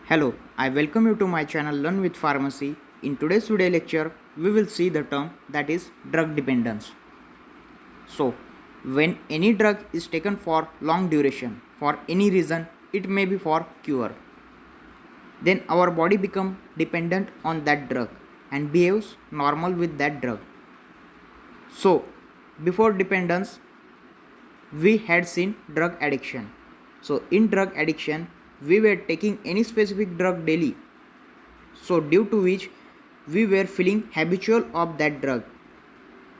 Hello, I welcome you to my channel Learn with Pharmacy. In today's video lecture, we will see the term that is drug dependence. So, when any drug is taken for long duration, for any reason, it may be for cure, then our body become dependent on that drug and behaves normal with that drug. So, before dependence, we had seen drug addiction. So, in drug addiction, we were taking any specific drug daily, so due to which we were feeling habitual of that drug,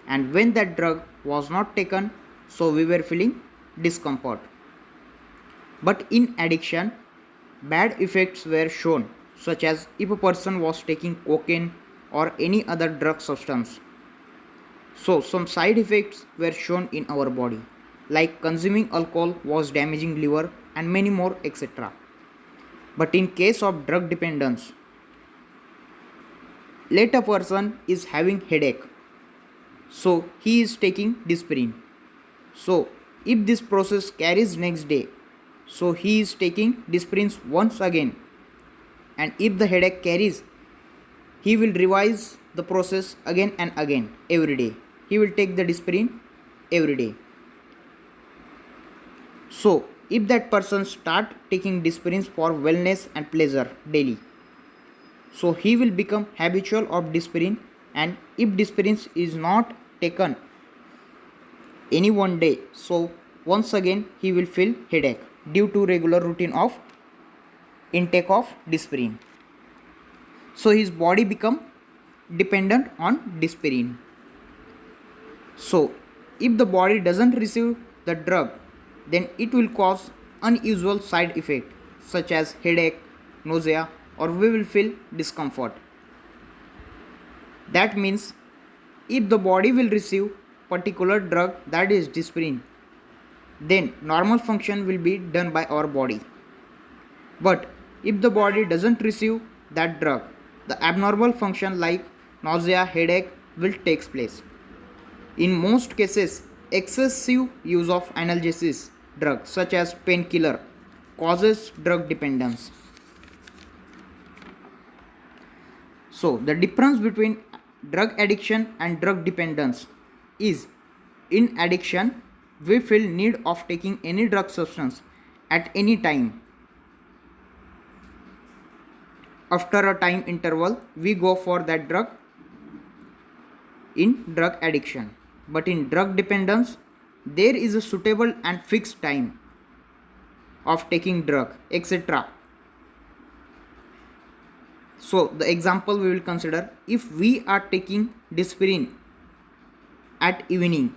and when that drug was not taken, so we were feeling discomfort. But in addiction, bad effects were shown, such as if a person was taking cocaine or any other drug substance, so some side effects were shown in our body, like consuming alcohol was damaging liver and many more, etc. But in case of drug dependence, let a person is having headache, so he is taking Disprin. So if this process carries next day, so he is taking Disprins once again, and if the headache carries, he will revise the process again and again every day. He will take the Disprin every day. So if that person start taking Disprins for wellness and pleasure daily, so he will become habitual of Disprin, and if Disprin is not taken any one day, so once again he will feel headache due to regular routine of intake of Disprin. So his body become dependent on Disprin. So if the body doesn't receive the drug, then it will cause unusual side effect such as headache, nausea, or we will feel discomfort. That means if the body will receive particular drug, that is Disprin, then normal function will be done by our body. But if the body doesn't receive that drug, the abnormal function like nausea, headache will take place. In most cases, excessive use of analgesic drugs such as painkiller causes drug dependence. So the difference between drug addiction and drug dependence is, in addiction we feel need of taking any drug substance at any time. After a time interval we go for that drug in drug addiction. But in drug dependence, there is a suitable and fixed time of taking drug, etc. So the example we will consider, if we are taking Disprin at evening,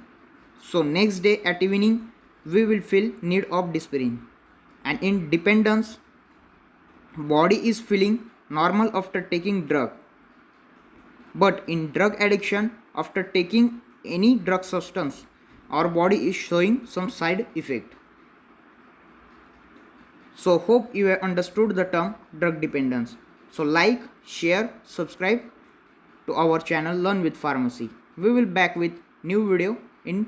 so next day at evening we will feel need of Disprin, and in dependence, body is feeling normal after taking drug. But in drug addiction, after taking any drug substance, our body is showing some side effect. So hope you have understood the term drug dependence. So like, share, subscribe to our channel Learn with Pharmacy. We will back with new video in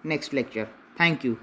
next lecture. Thank you.